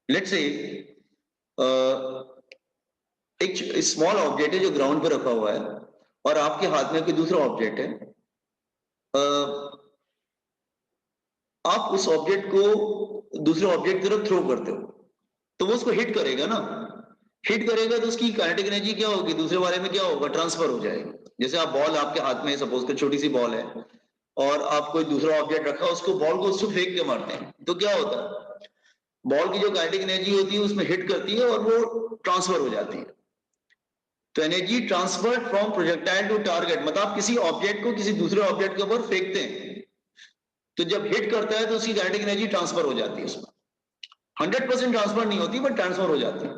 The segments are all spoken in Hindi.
लेट्स से एक स्मॉल ऑब्जेक्ट है जो ग्राउंड पे रखा हुआ है और आपके हाथ में कोई दूसरा ऑब्जेक्ट है। आप उस ऑब्जेक्ट को दूसरे ऑब्जेक्ट की तरफ थ्रो करते हो, तो वो उसको हिट करेगा ना। हिट करेगा तो उसकी काइनेटिक एनर्जी क्या होगी, दूसरे वाले में क्या होगा, ट्रांसफर हो जाएगी। जैसे आप बॉल आपके हाथ में, सपोज कर छोटी सी बॉल है और आप कोई दूसरा ऑब्जेक्ट रखा, उसको बॉल को उससे फेंक के मारते हैं, तो क्या होता है, बॉल की जो काइनेटिक एनर्जी होती है उसमें हिट करती है और वो ट्रांसफर हो जाती है। तो energy transfer from projectile to target, मतलब आप किसी ऑब्जेक्ट को किसी दूसरे ऑब्जेक्ट के ऊपर फेंकते हैं, तो जब हिट करता है तो उसकी काइनेटिक एनर्जी ट्रांसफर हो जाती है उसमें। 100% ट्रांसफर नहीं होती बट ट्रांसफर हो जाती है।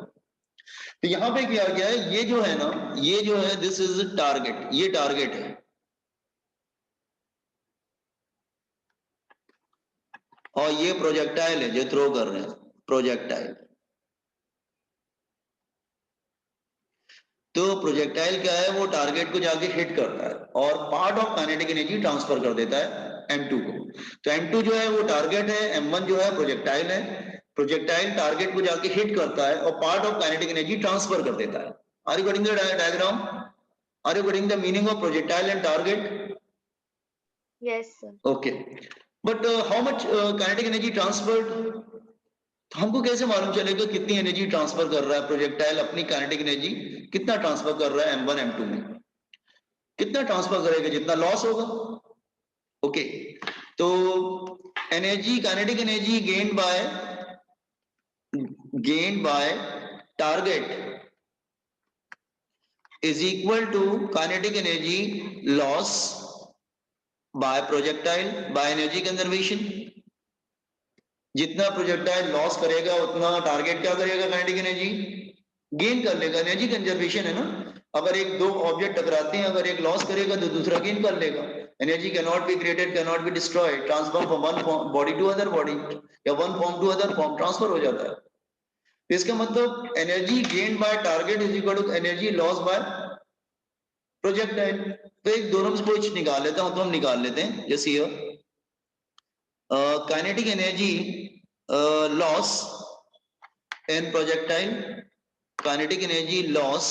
तो यहां पे क्या गया है, ये जो है ना, ये जो है दिस इज टारगेट, ये टारगेट है और ये प्रोजेक्टाइल है जो थ्रो कर रहे हैं, प्रोजेक्टाइल। तो प्रोजेक्टाइल क्या है, वो टारगेट को जाके हिट करता है और part of kinetic energy transfer कर देता है M2 को। तो M2 जो है वो टारगेट है, M1 जो है प्रोजेक्टाइल है। प्रोजेक्टाइल टारगेट को जाके हिट करता है और part of kinetic energy transfer कर देता है। Are you getting the diagram? Are you getting the meaning of projectile and target? Yes, sir. Okay, but how much kinetic energy transferred, तो हमको कैसे मालूम चलेगा कितनी एनर्जी ट्रांसफर कर रहा है प्रोजेक्टाइल, अपनी काइनेटिक एनर्जी कितना ट्रांसफर कर रहा है M1 M2 में, कितना ट्रांसफर करेगा, जितना लॉस होगा। ओके, तो energy, kinetic energy gained by target is equal to kinetic energy loss by projectile by energy conservation. जितना प्रोजेक्टाइल लॉस करेगा उतना टारगेट क्या करेगा, काइनेटिक एनर्जी गेन कर लेगा। एनर्जी कंजर्वेशन है ना, अगर एक दो ऑब्जेक्ट टकराते हैं, अगर एक लॉस करेगा तो दूसरा गेन कर लेगा। Energy can not be created, can not be destroyed, transfer from one body to other body या one form to other form, transfer हो जाता है। इसका मतलब energy gain by target is equal to energy loss by projectile. तो एक दोनों में से कुछ निकाल लेता हूं, तो हम निकाल लेते हैं। जैसे here kinetic energy loss in projectile, kinetic energy loss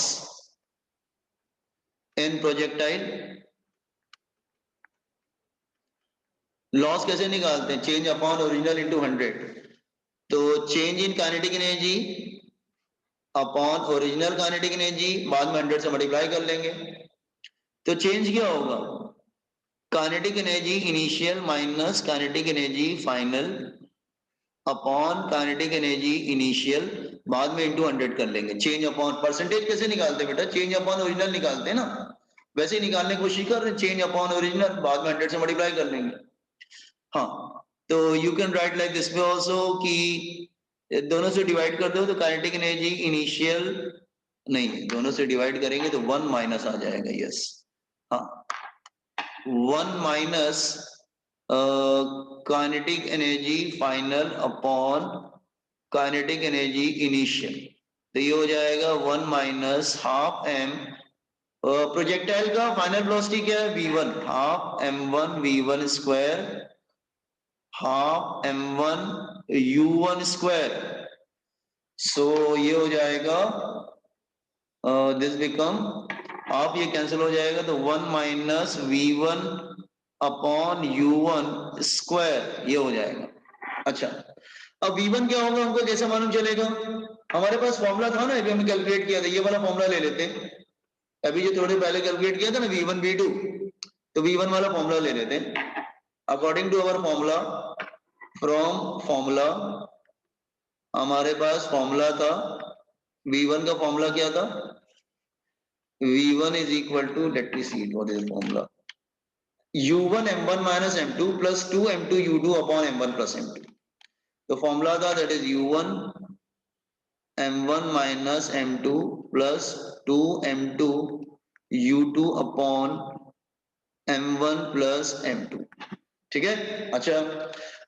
in projectile, loss कैसे निकालते हैं, चेंज अपॉन ओरिजिनल इनटू 100। तो change in kinetic energy upon original kinetic energy, बाद में 100 से मल्टीप्लाई कर लेंगे। तो चेंज क्या होगा, kinetic energy initial minus kinetic energy final upon kinetic energy initial, बाद में इनटू 100 कर लेंगे। चेंज अपॉन परसेंटेज कैसे निकालते हैं बेटा, चेंज अपॉन ओरिजिनल निकालते हैं ना, वैसे ही निकालने की कोशिश कर रहे हैं। चेंज अपॉन ओरिजिनल, बाद में 100 से मल्टीप्लाई कर लेंगे। हाँ, तो you can write like this way also कि दोनों से डिवाइड कर दो तो काइनेटिक एनर्जी इनिशियल, नहीं दोनों से डिवाइड करेंगे तो 1 माइनस आ जाएगा। यस, हाँ, 1 minus kinetic energy final upon kinetic energy initial, तो ये हो जाएगा 1 माइनस हाफ एम। प्रोजेक्टाइल का फाइनल वेलोसिटी क्या है, v1, half m1 v1 square half m1 u1 square. So ये हो जाएगा दिस बिकम, हाफ ये कैंसिल हो जाएगा तो 1 minus v1 upon u1 square, ये हो जाएगा। अच्छा, अब v1 क्या होगा हमको कैसे मालूम चलेगा, हमारे पास फॉर्मूला था ना, अभी हमने कैलकुलेट किया था, ये वाला फॉर्मूला ले लेते हैं। अभी जो थोड़े पहले कैलकुलेट किया था ना v1 v2, तो v1 वाला फॉर्मूला ले लेते हैं। According to our formula, from formula हमारे पास फॉर्मूला था, v1 का फॉर्मूला क्या था, v1 is equal to, let me see what is the formula, u1 m1 minus m2 plus 2 m2 u2 upon m1 plus m2। तो फॉर्मूला था that is u1 m1 minus m2 plus 2 m2 u2 upon m1 plus m2। ठीक है, अच्छा,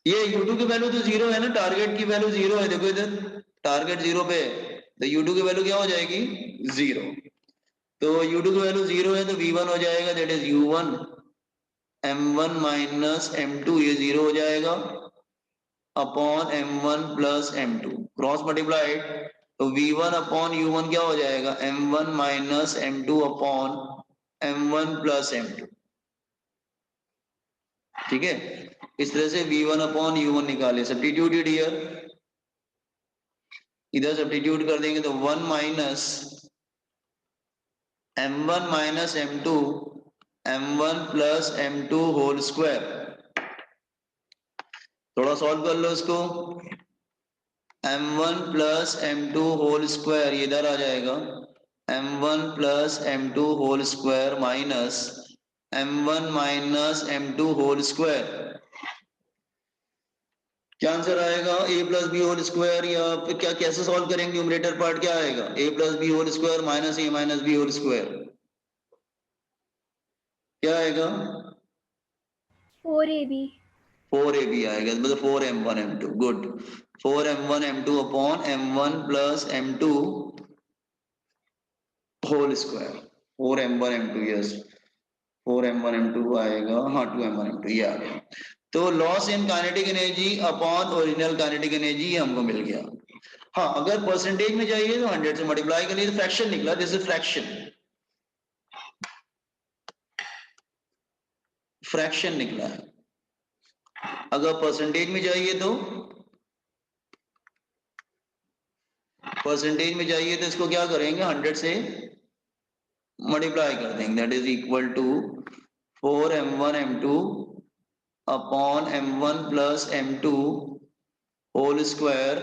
ये u2 की वैल्यू तो जीरो है ना, टारगेट की वैल्यू जीरो है, देखो इधर टारगेट जीरो पे है, तो u2 की वैल्यू क्या हो जाएगी, जीरो। तो u2 की वैल्यू जीरो है तो v1 हो जाएगा that is u1 m1 minus m2, ये जीरो हो जाएगा upon m1 plus m2। Cross multiplied, तो V1 अपॉन U1 क्या हो जाएगा, M1 minus M2 upon M1 plus M2। ठीक है, इस तरह से V1 अपॉन U1 निकाले, सब्स्टिट्यूटेड हियर, इधर सब्स्टिट्यूट कर देंगे तो 1 minus M1 minus M2 M1 plus M2 whole square. थोड़ा सॉल्व कर लो इसको, M1 plus M2 whole square इधर आ जाएगा, M1 plus M2 whole square minus M1 minus M2 whole square. क्या आंसर आएगा, a plus B whole square, या फिर क्या कैसे सॉल्व करेंगे, न्यूमरेटर पार्ट क्या आएगा, a plus B whole square minus a minus B whole square, क्या आएगा, 4AB. 4ab आएगा, मतलब 4m1 m2, good, 4m1 m2 upon m1 plus m2 whole square, 4m1 m2, yes 4m1 m2 आएगा, हाँ 2m1 m2 ये आ गया। तो loss in kinetic energy upon original kinetic energy हमको मिल गया। हाँ, अगर परसेंटेज में चाहिए तो 100 से मल्टीप्लाई करिए, तो फ्रैक्शन निकला, दिस इज फ्रैक्शन, फ्रैक्शन निकला है। अगर परसेंटेज में चाहिए तो इसको क्या करेंगे, 100 से मल्टीप्लाई कर देंगे, that is equal to 4m1 m2 upon m1 plus m2 whole square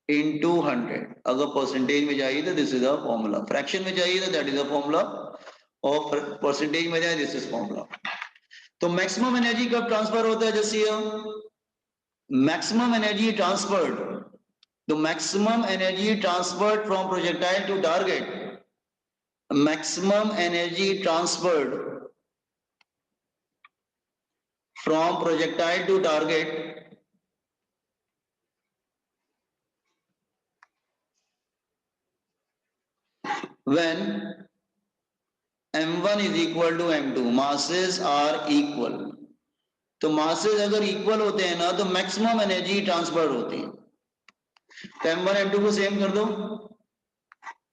into 100। अगर परसेंटेज में चाहिए तो this is a formula, fraction में चाहिए तो दैट इज अ फॉर्मूला, और परसेंटेज में जाए दिस इज फॉर्मूला। तो मैक्सिमम एनर्जी कब ट्रांसफर होता है, जैसे maximum energy transferred, the maximum energy transferred from projectile to target, maximum energy transferred from projectile to target when m1 is equal to m2, masses are equal। तो masses अगर equal होते हैं ना तो maximum energy transferred होती है। तो m1 m2 को सेम कर दो,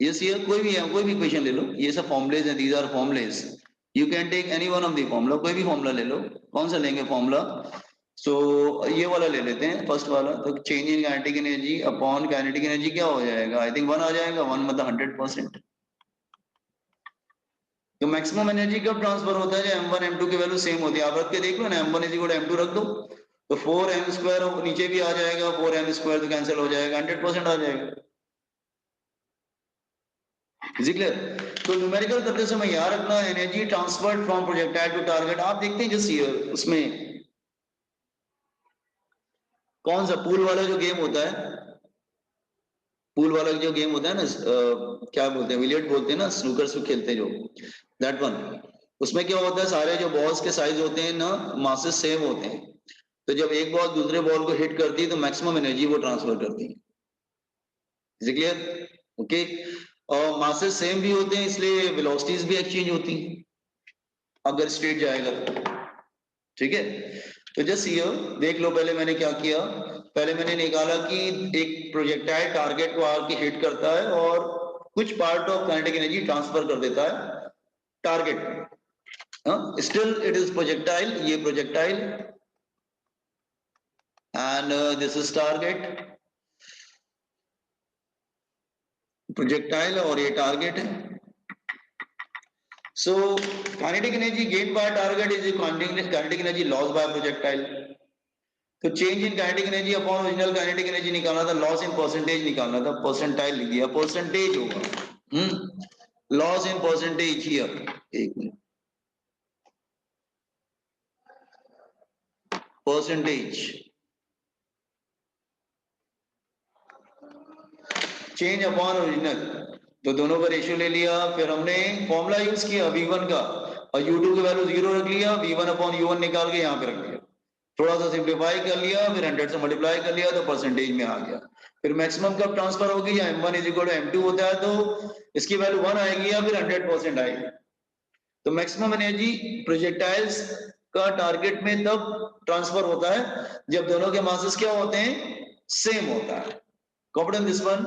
यस, ये कोई भी इक्वेशन ले लो, ये सब फॉर्मुलेज हैं, these are formulae, you can take any one of the formula, कोई भी फॉर्मूला ले लो, कौन सा लेंगे फॉर्मूला, सो ये वाला ले लेते हैं फर्स्ट वाला। तो change in kinetic energy upon kinetic energy क्या हो जाएगा, आई थिंक 1 आ जाएगा, 1 मतलब 100%। तो मैक्सिमम एनर्जी कब ट्रांसफर होता है, जब m1 m2 की वैल्यू सेम होती है, आप रख के देख लो ना, m1 m2 रख दो, तो 4m स्क्वायर नीचे भी आ जाएगा, 4m स्क्वायर तो कैंसिल हो जाएगा, 100% आ जाएगा। Is clear? तो न्यूमेरिकल करते समय याद रखना, energy transferred from projectile to target. आप देखते हैं जस्ट हियर, उसमें कौन सा पूल वाला जो गेम होता है, पूल वाला जो गेम होता है ना, क्या बोलते हैं, विलियर्ड बोलते हैं ना, स्नूकर से खेलते हैं जो, दैट वन, उसमें क्या होता है, सारे जो बॉल्स के साइज होते हैं ना, मासेस सेम होते हैं, तो जब एक बॉल दूसरे बॉल को हिट करती है तो मैक्सिमम एनर्जी वो ट्रांसफर करती है। Is clear? ओके, और मासेस सेम भी होते हैं, इसलिए वेलोसिटीज भी एक्सचेंज होती हैं अगर स्ट्रेट जाएगा तो। ठीक है, तो जस्ट ये देख लो, पहले मैंने क्या किया, पहले मैंने निकाला कि एक प्रोजेक्टाइल टारगेट को आके हिट करता है और कुछ part of kinetic energy transfer कर देता है टारगेट में, स्टिल इट इज प्रोजेक्टाइल, ये projectile and this is target, projectile और ये टारगेट है। So kinetic energy gained by target is kinetic energy lost by projectile। तो change in kinetic energy upon original kinetic energy निकालना था, लॉस इन परसेंटेज निकालना था, परसेंटाइल लिख दिया, परसेंटेज होगा, लॉस इन परसेंटेज हियर, एक minute, percentage, change upon original, तो दोनों का रेशियो ले लिया, फिर हमने फॉर्मूला यूज किया V1 का, और U2 की वैल्यू 0 रख लिया, V1 अपॉन U1 निकाल के यहाँ पे रख दिया, थोड़ा सा सिंप्लीफाई कर लिया, फिर 100 से मल्टीप्लाई कर लिया तो परसेंटेज में आ गया। फिर मैक्सिमम कब ट्रांसफर होगी, या m1 = m2 होता है तो इसकी वैल्यू 1 आएगी या फिर 100% आएगी। तो मैक्सिमम एनर्जी प्रोजेक्टाइल्स का टारगेट में तब ट्रांसफर होता है जब दोनों के मासेस क्या होते हैं, सेम होता है। Confident this one?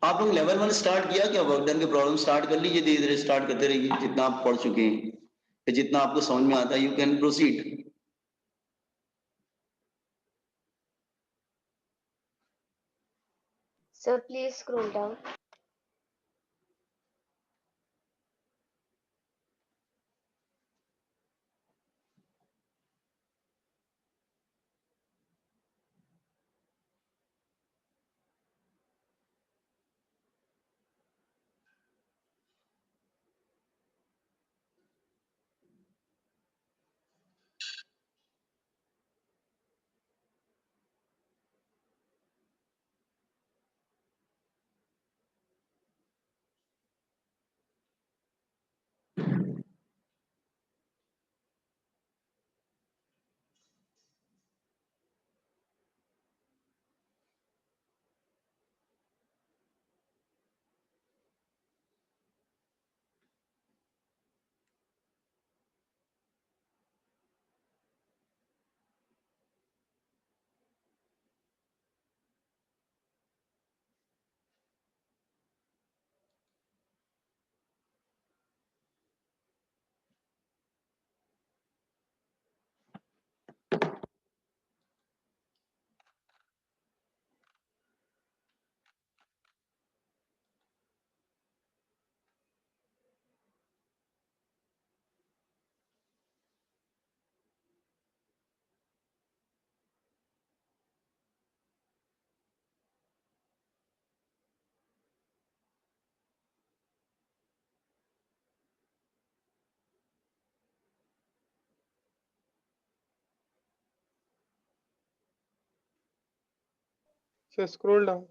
आप लोग लेवल 1 स्टार्ट किया क्या? वर्क डन के प्रॉब्लम स्टार्ट कर लीजिए, धीरे धीरे स्टार्ट करते रहिए जितना आप पढ़ चुके हैं, जितना आपको समझ में आता है you can proceed. Sir, please scroll down. So scroll down.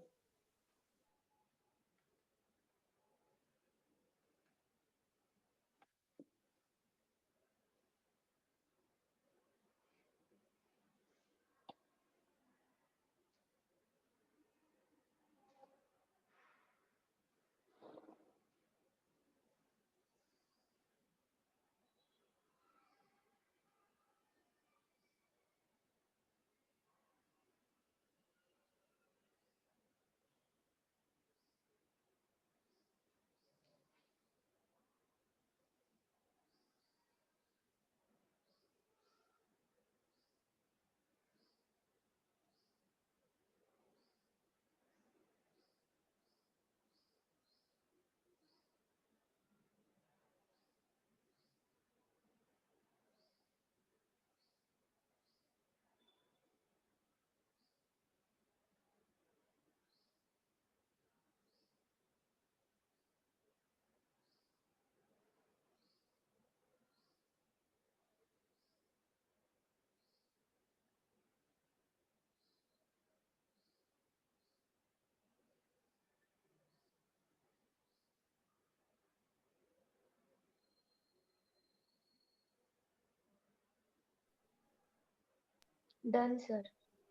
Done, sir.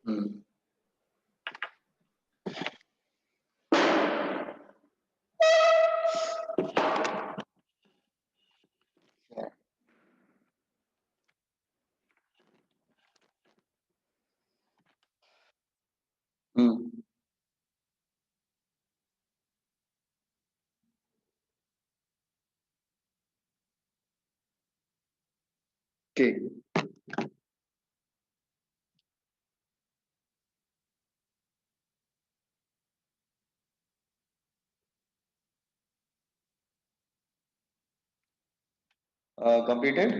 Hmm. ठीक, completed?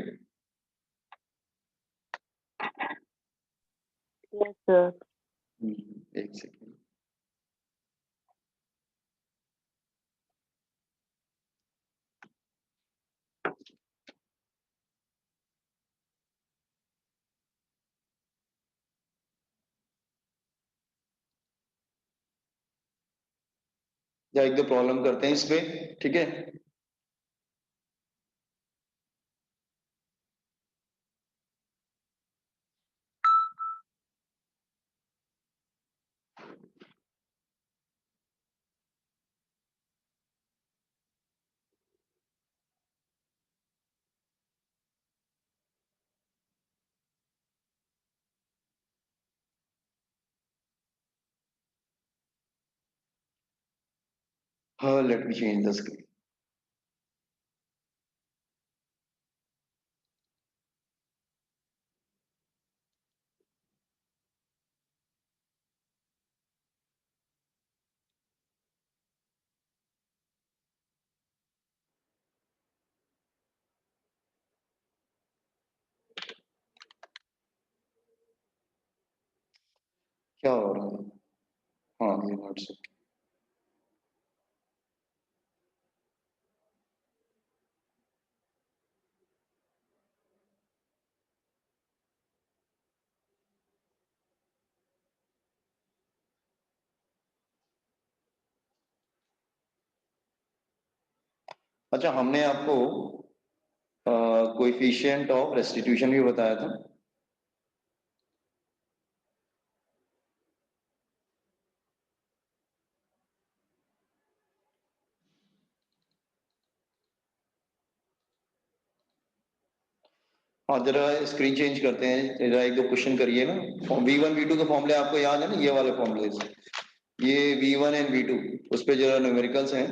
Yes, sir. एक सेकेंड। या एक दो प्रॉब्लम करते हैं इस पे, ठीक है? हाँ, let me change the screen. क्या हो रहा है? हाँ, ये व्हाट्सएप। अच्छा, हमने आपको कोएफिशिएंट ऑफ रेस्टिट्यूशन भी बताया था। हाँ, जरा स्क्रीन चेंज करते हैं, जरा एक दो क्वेश्चन करिए ना। V1 V2 के फॉर्मूले आपको याद है ना, ये वाले फॉर्मूले, ये V1 एंड V2, उस पे जरा न्यूमेरिकल्स हैं।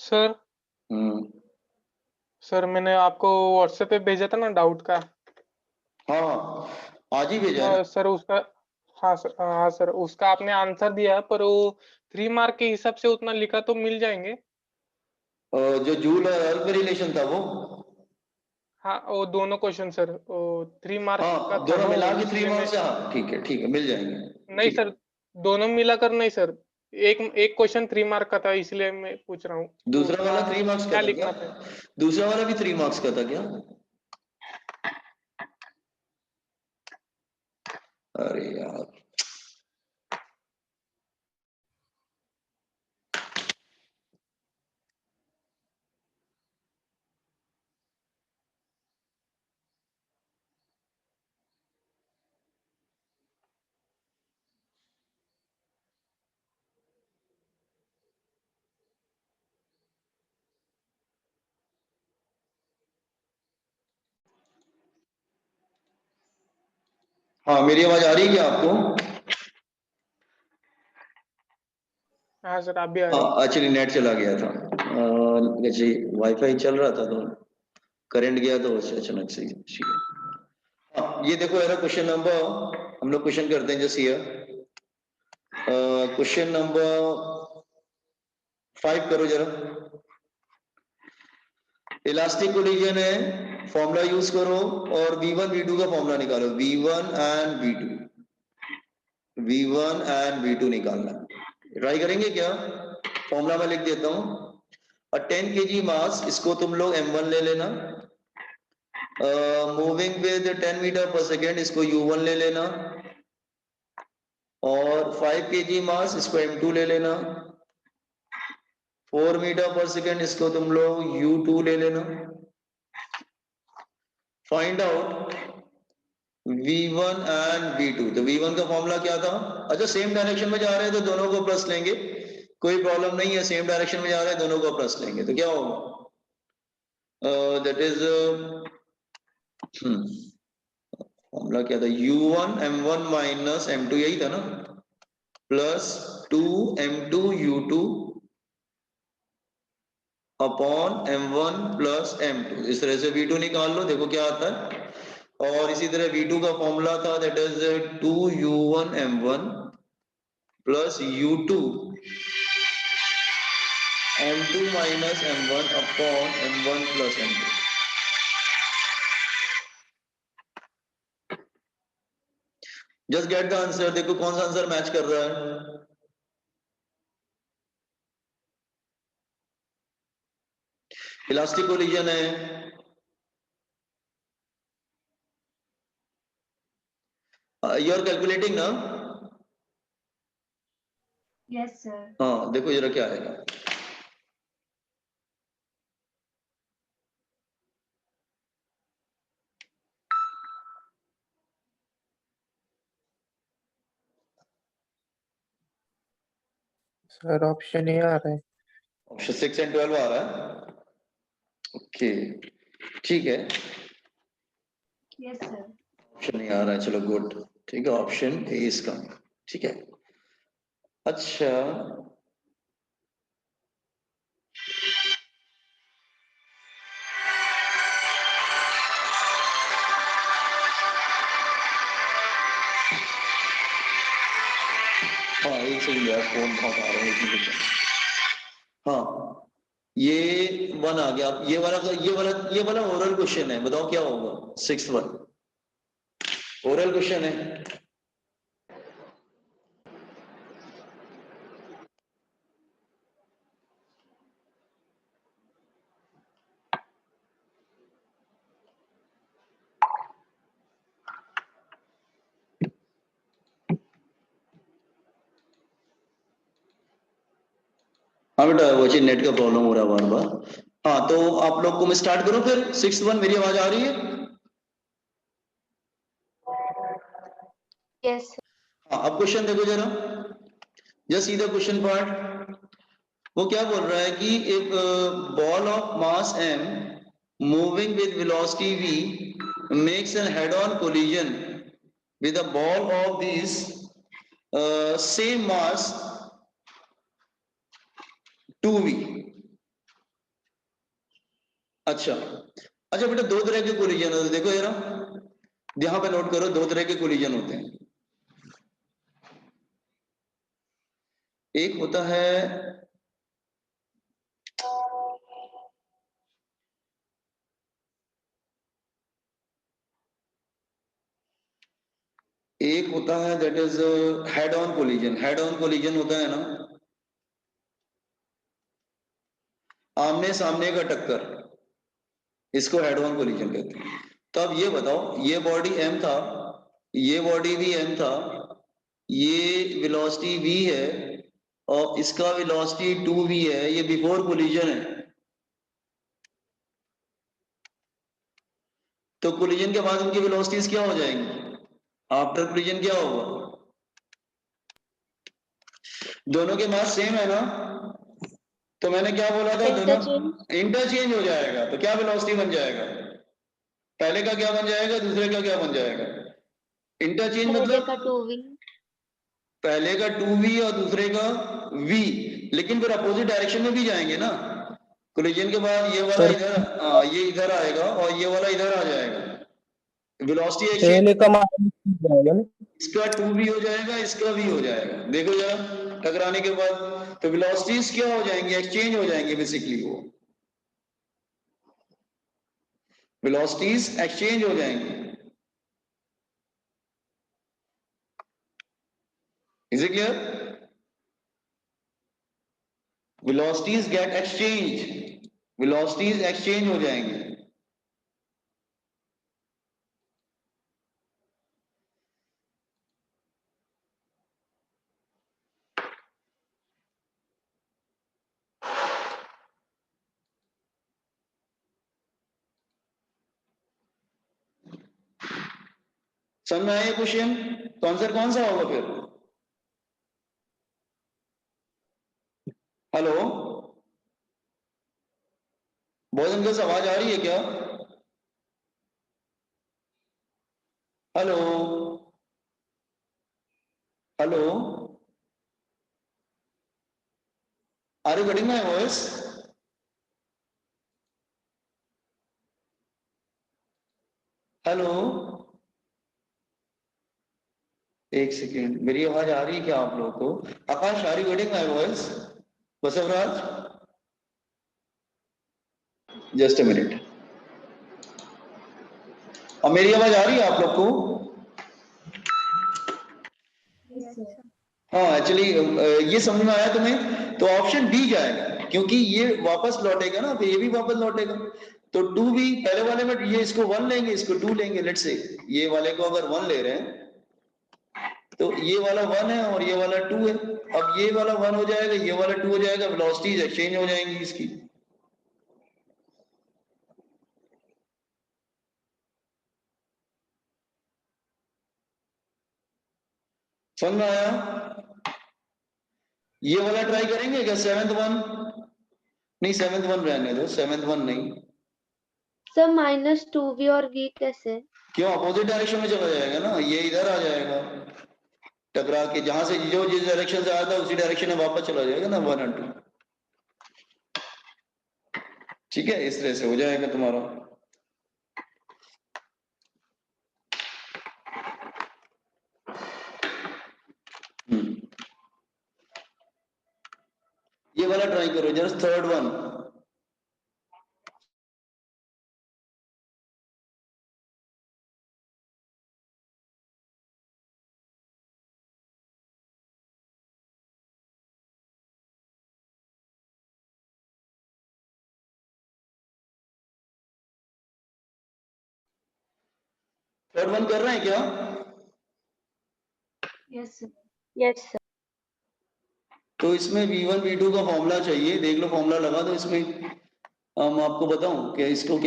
सर सर मैंने आपको व्हाट्सएप पे भेजा था ना डाउट का। हाँ, आज ही भेजा है ना? सर उसका, हाँ सर उसका आपने आंसर दिया है, पर वो 3 मार्क के हिसाब से उतना लिखा तो मिल जाएंगे? जो जूल और अर्क में रिलेशन था वो। हाँ वो दोनों क्वेश्चन सर, वो 3 मार्क का हाँ, था दोनों ना वो, मिला के 3 इसलिए मैं। मार्क्स है। हाँ, ठीक है, मिल जाएंगे। नहीं ठीक सर, दोनों मिलाकर नहीं सर, एक एक क्वेश्चन 3 मार्क का था, इसलिए मैं पूछ रहा हूँ है। दूसरा उसका वाला 3 मार्क्स का क्या था क्या? लिखना था। दूसरा वाला भी 3 मार्क्स का था क्या? अरे यार, हाँ, मेरी आवाज आ रही है क्या आपको? हाँ सर, आप भी आ रही। हाँ, एक्चुअली नेट चला गया था। जी, वाईफाई चल रहा था तो करंट गया तो अचानक से हाँ, ये देखो यार, क्वेश्चन नंबर, हम लोग क्वेश्चन करते हैं जैसे क्वेश्चन नंबर 5 करो जरा। इलास्टिक कोलिजन है, फॉर्मूला यूज करो और V1 V2 का फॉर्मूला निकालो। V1 एंड V2 निकालना है। ट्राई करेंगे क्या? फॉर्मूला मैं लिख देता हूं। और 10 kg मास, इसको तुम लोग M1 ले लेना। मूविंग विद 10 मीटर पर सेकेंड, इसको U1 ले लेना। और 5 kg मास, इसको M2 ले लेना। 4 मीटर पर सेकेंड, इसको तुम लोग U2 ले लेना। Find out V1 and V2। तो V1 का फॉर्मूला क्या था? अच्छा, सेम डायरेक्शन में जा रहे हैं तो दोनों को प्लस लेंगे, कोई प्रॉब्लम नहीं है। सेम डायरेक्शन में जा रहे हैं, दोनों को प्लस लेंगे तो क्या होगा? दैट इज फॉर्मूला क्या था, u1 m1 माइनस m2, यही था ना, plus 2m2 u2 upon m1 plus m2। इस तरह से v2 निकाल लो, देखो क्या आता है। और इसी तरह v2 का फॉर्मूला था, that is 2u1 m1 plus u2 m2 minus m1 upon m1 plus m2। Just get the answer, देखो कौन सा आंसर मैच कर रहा है। इलास्टिक कोलिजन है, यू आर कैलकुलेटिंग ना। Yes, sir. हाँ देखो जरा क्या आएगा। सर ऑप्शन ए आ रहा है। ऑप्शन 6 एंड 12 आ रहा है। ओके ठीक है, Yes, sir. ऑप्शन नहीं आ रहा है, चलो गुड, ठीक है, ऑप्शन ए इसका, ठीक है। अच्छा हाँ एक सेकंड यार, फोन बहुत आ रहा है, एक मिनट। हाँ ये वन आ गया, ये वाला ओरल क्वेश्चन है, बताओ क्या होगा। 6 वन ओरल क्वेश्चन है। हाँ बेटा वो जी नेट का प्रॉब्लम हो रहा है बार बार। हाँ तो आप लोग को मैं स्टार्ट करूं फिर 6 वन, मेरी आवाज आ रही है। Yes, sir. हाँ अब क्वेश्चन देखो जरा, just see the question part. वो क्या बोल रहा है कि एक ball of mass m moving with velocity v makes an head on collision with a ball of this same mass 2v। अच्छा अच्छा बेटा, दो तरह के कोलिजन होते हैं, देखो जरा यहां पे नोट करो, दो तरह के कोलिजन होते हैं। एक होता है that is head on collision. Head on collision होता है ना, आमने सामने का टक्कर, इसको हेड ऑन कोलिजन कहते हैं। तो अब ये बताओ, ये बॉडी m था, ये बॉडी भी m था, ये वेलोसिटी v है और इसका वेलोसिटी 2v है, ये बिफोर कोलिजन है। तो कोलिजन के बाद उनकी वेलोसिटीज क्या हो जाएंगी, आफ्टर कोलिजन क्या होगा, दोनों के मास सेम है ना। तो मैंने क्या बोला था, दोनों Interchange. इंटरचेंज हो जाएगा, तो क्या वेलोसिटी बन जाएगा, पहले का क्या बन जाएगा, दूसरे का क्या बन जाएगा। इंटरचेंज पहले का मतलब 2v. पहले का 2v और दूसरे का v, लेकिन फिर अपोजिट डायरेक्शन में भी जाएंगे ना। कोलिजन के बाद ये वाला सर इधर, ये इधर आएगा और ये वाला इधर आ जाएगा, वेलोसिटी पहले एक्सचेंज। का माइनस जाएगा ना। इसका 2v हो जाएगा, इसका v हो जाएगा, देखो जरा टकराने के बाद तो वेलोसिटीज क्या हो जाएंगी, एक्सचेंज हो जाएंगे बेसिकली, वो वेलोसिटीज एक्सचेंज हो जाएंगी। Is it clear, velocities get exchange, velocities exchange हो जाएंगी। समझ में आया क्वेश्चन, तो आंसर कौन सा होगा फिर। हेलो बॉयज एंड गर्ल्स, आवाज आ रही है क्या। Hello hello, are you getting my voice? Hello, एक सेकेंड, मेरी आवाज आ रही है क्या आप लोगों को? Akash, are you getting my voice? Basavaraj, just a minute. अब मेरी आवाज आ रही है आप लोग को? Yes, sir. हाँ, एक्चुअली ये समझ में आया तुम्हें? तो ऑप्शन डी जाएगा, क्योंकि ये वापस लौटेगा ना, तो ये भी वापस लौटेगा। तो टू भी पहले वाले में, ये इसको 1 लेंगे, इसको 2 लेंगे। लेट्स से ये वाले को अगर 1 ले रहे हैं तो ये वाला 1 है और ये वाला 2 है। अब ये वाला 1 हो जाएगा, ये वाला 2 हो जाएगा, वेलोसिटीज एक्सचेंज हो जाएंगी इसकी। समझ में आया? ये वाला ट्राई करेंगे क्या, 7th 1? नहीं, 7th 1 रहने दो, 7th 1 नहीं। सर -2v और v कैसे? क्यों, अपोजिट डायरेक्शन में चला जाएगा ना, ये इधर आ जाएगा टकरा के, जहां से जो जिस डायरेक्शन से आया था उसी डायरेक्शन में वापस चला जाएगा ना 1 और 2। ठीक है, इस तरह से हो जाएगा तुम्हारा। ये वाला ट्राई करो जरा, थर्ड 1। थर्ड 1 कर रहे हैं क्या? Yes, sir. Yes sir. तो इसमें v1 v2 का फॉर्मूला चाहिए, देख लो फॉर्मूला लगा दो इसमें। मैं आपको बताऊं कि इसको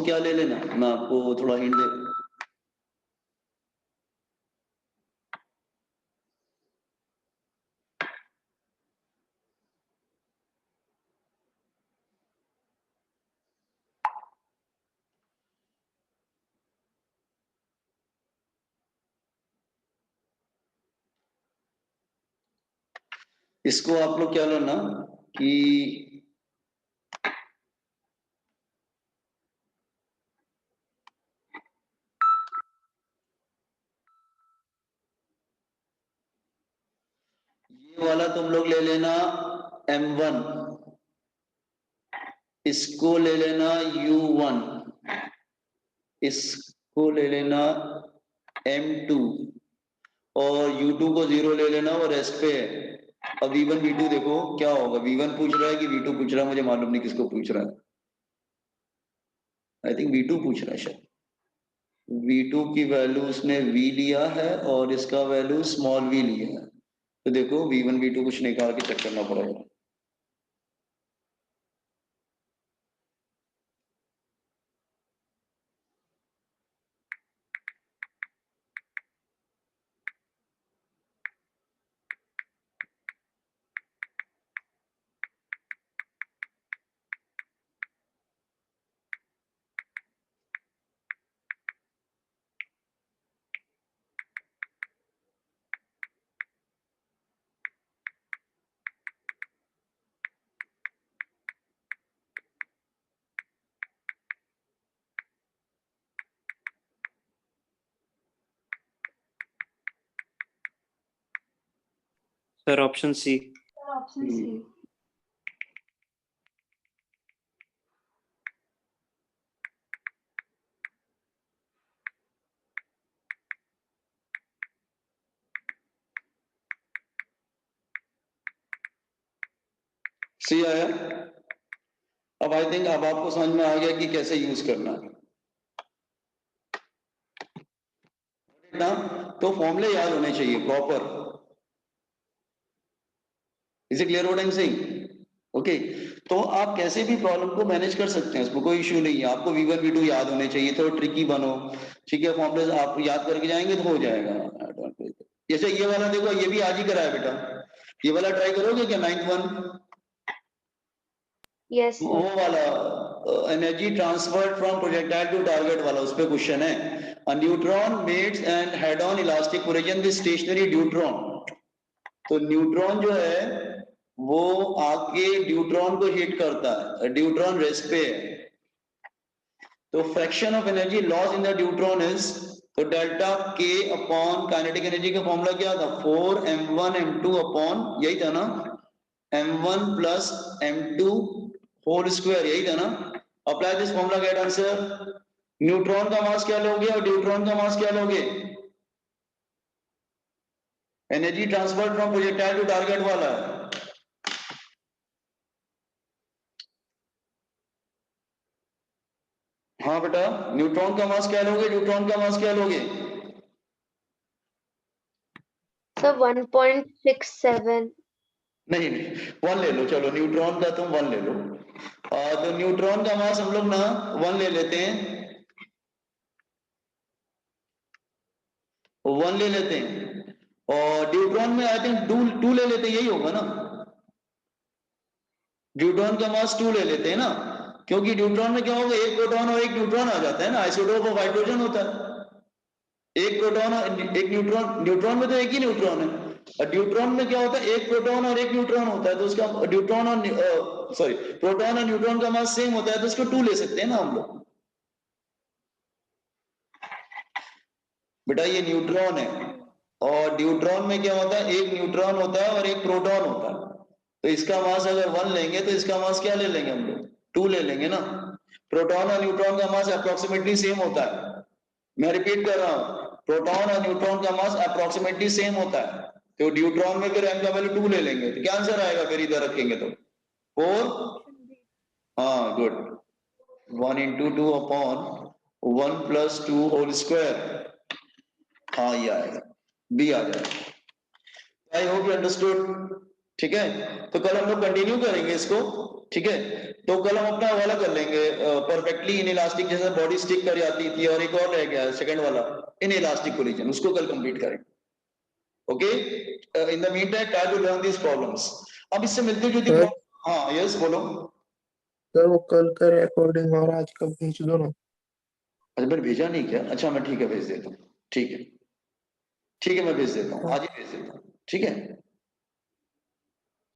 क्या ले लेना, मैं आपको थोड़ा हिंट दे। इसको आप लोग क्या लेना कि ये वाला तुम लोग ले लेना m1, इसको ले लेना u1, इसको ले लेना m2 और u2 को 0 ले लेना और रेस्ट पे है। अब v1 v2 देखो क्या होगा, v1 पूछ रहा है कि v2 पूछ रहा है, मुझे मालूम नहीं किसको पूछ रहा है। आई थिंक v2 पूछ रहा है शायद। v2 की वैल्यू उसने v लिया है और इसका वैल्यू स्मॉल v लिया है। तो देखो v1 v2 कुछ निकाल के चेक करना पड़ेगा। Sir option C. Sir, option C. C आया? अब आई थिंक अब आपको समझ में आ गया कि कैसे यूज करना है ना। तो फॉर्मूले याद होने चाहिए proper. Is it clear what I am saying? Okay, तो आप कैसे भी प्रॉब्लम को मैनेज कर सकते हैं, उसमें कोई इश्यू नहीं है। आपको v1 v2 याद होने चाहिए, तो ट्रिकी बनो। ठीक है, फॉर्मूले आप याद करके जाएंगे तो हो जाएगा। जैसे ये वाला देखो, ये भी आज ही कराया बेटा, ये वाला ट्राई करोगे क्या 9th 1? यस वो सर। वाला energy transfer from projectile to target वाला, उस पे क्वेश्चन है। A neutron meets and head-on elastic collision with stationary deuteron. तो न्यूट्रॉन जो है वो आके ड्यूट्रॉन को हिट करता है, ड्यूट्रॉन रेस्ट पे है, तो fraction of energy loss in the deuteron is, तो डेल्टा के अपॉन काइनेटिक एनर्जी का फॉर्मूला क्या था, 4m1 m2 अपॉन, यही था ना, m1 plus m2 whole square, यही था ना। Apply this formula, get answer. Neutron का मास क्या लोगे और ड्यूट्रॉन का मास क्या लोगे, energy transfer from projectile to target वाला है। हाँ बेटा, न्यूट्रॉन का मास क्या लोगे, न्यूट्रॉन का मास क्या लोगे, सर 1.67। नहीं नहीं, 1 ले लो, चलो न्यूट्रॉन का तुम 1 ले लो। तो न्यूट्रॉन का मास हम लोग ना 1 ले लेते हैं, 1 ले लेते हैं, और ड्यूट्रॉन में आई थिंक 2 ले लेते हैं, यही होगा ना, ड्यूट्रॉन का मास 2 ले लेते हैं ना, क्योंकि ड्यूट्रॉन में क्या होगा, एक प्रोटॉन और एक न्यूट्रॉन आ जाता है ना, आइसोटोप ऑफ हाइड्रोजन होता है, एक प्रोटॉन और एक न्यूट्रॉन, न्यूट्रॉन में तो एक ही न्यूट्रॉन है, और ड्यूट्रॉन में क्या होता है, एक प्रोटॉन और एक न्यूट्रॉन होता है, तो उसका ड्यूट्रॉन और सॉरी प्रोटॉन और न्यूट्रॉन का मास सेम होता है, तो उसको 2 ले सकते हैं ना हम लोग। बेटा ये न्यूट्रॉन है, और ड्यूट्रॉन में क्या होता है, एक न्यूट्रॉन होता है और एक प्रोटॉन होता है, तो इसका मास अगर 1 लेंगे तो इसका मास क्या ले लेंगे हम लोग, 2 ले लेंगे ना। प्रोटॉन और न्यूट्रॉन का मास अप्रोक्सीमेटली सेम होता है, मैं रिपीट कर रहा हूं, प्रोटॉन और न्यूट्रॉन का मास अप्रोक्सीमेटली सेम होता है, तो ड्यूट्रॉन में फिर m का वैल्यू 2 ले लेंगे, तो क्या आंसर आएगा फिर इधर रखेंगे तो 4, हाँ good, 1 into 2 upon 1 plus 2 whole square, हाँ ये आएगा, बी आ जाएगा। आई होप यू अंडरस्टूड, ठीक है। तो कल हम लोग कंटिन्यू करेंगे इसको, ठीक है। तो कल हम अपना वाला कर लेंगे परफेक्टली इन इलास्टिक, जैसे बॉडी स्टिक कर जाती थी, और एक और रह गया सेकंड वाला इन इलास्टिक कोलिजन, उसको कल कंप्लीट करेंगे, okay. In the mean time try to learn these problems. अब इससे मिलती जुलती, हाँ यस बोलो सर, वो कल का रिकॉर्डिंग और आज का भेज दो ना। अच्छा मैंने भेजा नहीं क्या, अच्छा मैं ठीक है भेज देता हूँ, ठीक है ठीक है, मैं भेज देता हूँ, आज ही भेज देता हूँ, ठीक है।